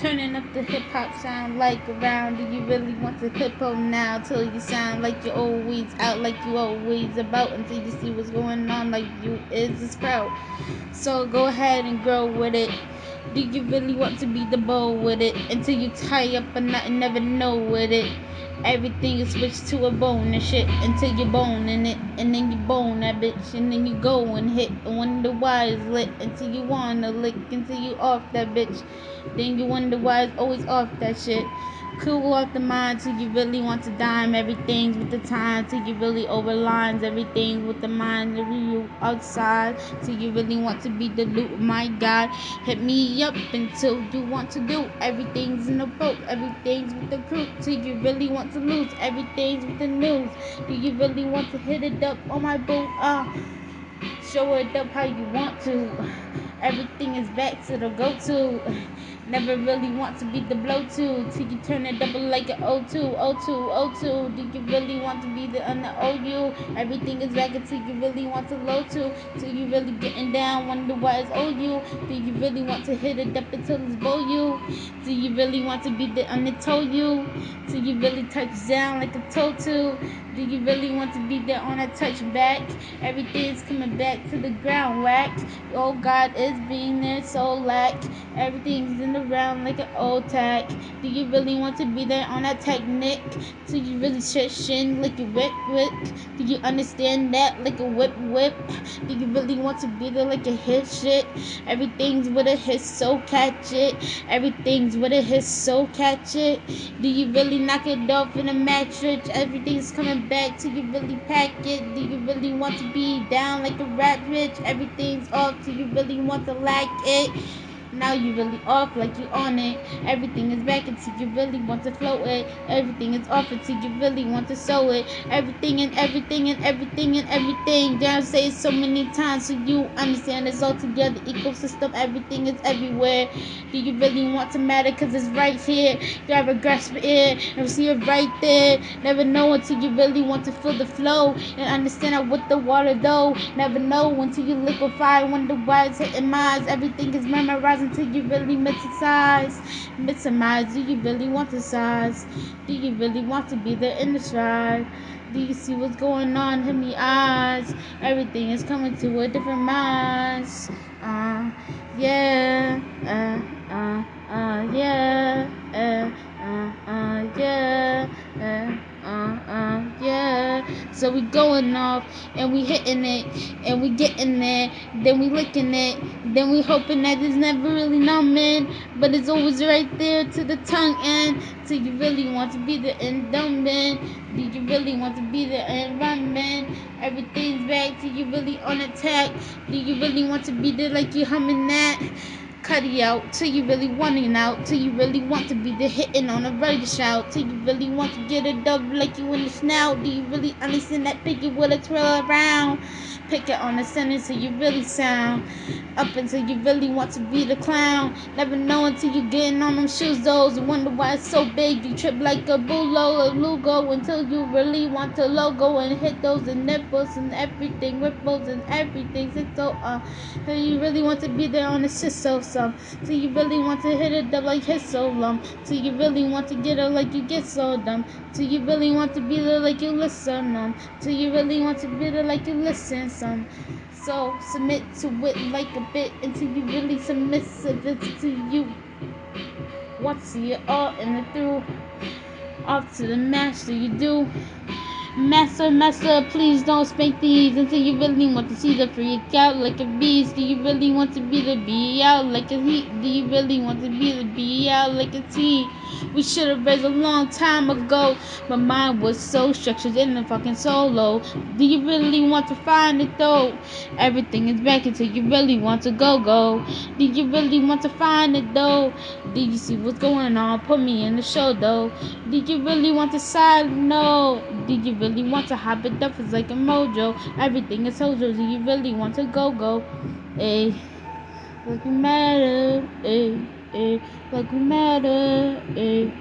Turning up the hip hop sound like around. Do you really want to hip hop now? Till you sound like you always out, like you always about, until you see what's going on, like you is a sprout. So go ahead and grow with it. Do you really want to be the bow with it? Until you tie up a knot and never know with it. Everything is switched to a bone and shit until you bone in it, and then you bone that bitch, and then you go and hit and wonder why it's lit until you wanna lick until you off that bitch. Then you wonder why it's always off that shit. Cool off the mind till you really want to dime. Everything's with the time till you really over lines. Everything's with the mind of you outside till you really want to be the loot. My God, hit me up until you want to do. Everything's in the boat. Everything's with the crew till you really want to lose. Everything's with the news. Do you really want to hit it up on my boat? Show it up how you want to. Everything is back to the go-to. Never really want to be the blow-to till you turn it double like an O2, O2, O2. Do you really want to be the under OU? Everything is back until you really want to low to. Till you really getting down, wonder why it's OU. Do you really want to hit it up until it's bow you? Do you really want to be the under toe you? Till you really touch down like a toe to? Do you really want to be there on a touchback? Everything's coming back to the ground whack. Oh, God is being there so lack. Everything's in the round like an old tack. Do you really want to be there on that technique? Do you really shit shin like a whip whip? Do you understand that like a whip whip? Do you really want to be there like a hit shit? Everything's with a hit so catch it. Everything's with a hit so catch it. Do you really knock it off in a mattress? Everything's coming back till you really pack it. Do you really want to be down like a rat bitch? Everything's off till you really want to like it. Now you really off like you on it. Everything is back until you really want to float it. Everything is off until you really want to sew it. Everything and everything and everything and everything. Dare I say it so many times so you understand it's all together. Ecosystem, everything is everywhere. Do you really want to matter? Cause it's right here. You gotta grasp it and see it right there. Never know until you really want to feel the flow and understand that with the water though. Never know until you liquefy. Wonder why it's hitting my eyes. Everything is memorized until you really mix-size. Do you really want the size? Do you really want to be there in the stride? Do you see what's going on? Hit me eyes. Everything is coming to a different minds. Yeah. Yeah. Yeah. Yeah. So we going off and we hitting it and we getting there. Then we licking it. Then we hoping that it's never really numbing, but it's always right there to the tongue end. Till you really want to be the endowment. Do you really want to be the environment? Everything's back till you really on attack. Do you really want to be there like you humming that? Cut it out till you really wanting out, till you really want to be the hitting on a radio shout, till you really want to get a dub like you in the snout. Do you really understand that pick it with a twirl around? Pick it on the sentence till you really sound up until you really want to be the clown. Never know until you getting on them shoes those and wonder why it's so big. You trip like a bulo, a lugo until you really want to logo and hit those and nipples and everything, ripples and everything. So you really want to be there on the shit so some. So you really want to hit it up like hit so long. So you really want to get it like you get so dumb. So you really want to be there like you listen So you really want to be there like you listen some. So submit to it like a bit until you really submissive to you. Want to see it all in the through. Off to the master you do. Master, please don't spank these until you really want to see the freak out like a beast. Do you really want to be the bee out like a heat? Do you really want to be the bee out like a tea? We should have raised a long time ago, but mine was so structured in the fucking solo. Do you really want to find it though? Everything is back until you really want to go. Do you really want to find it though? Do you see what's going on? Put me in the show though. Do you really want to side? No. Do you really want to hop it up? It's like a mojo. Everything is hojo. Do you really want to go? Hey, like we matter. Hey, like we matter. Hey.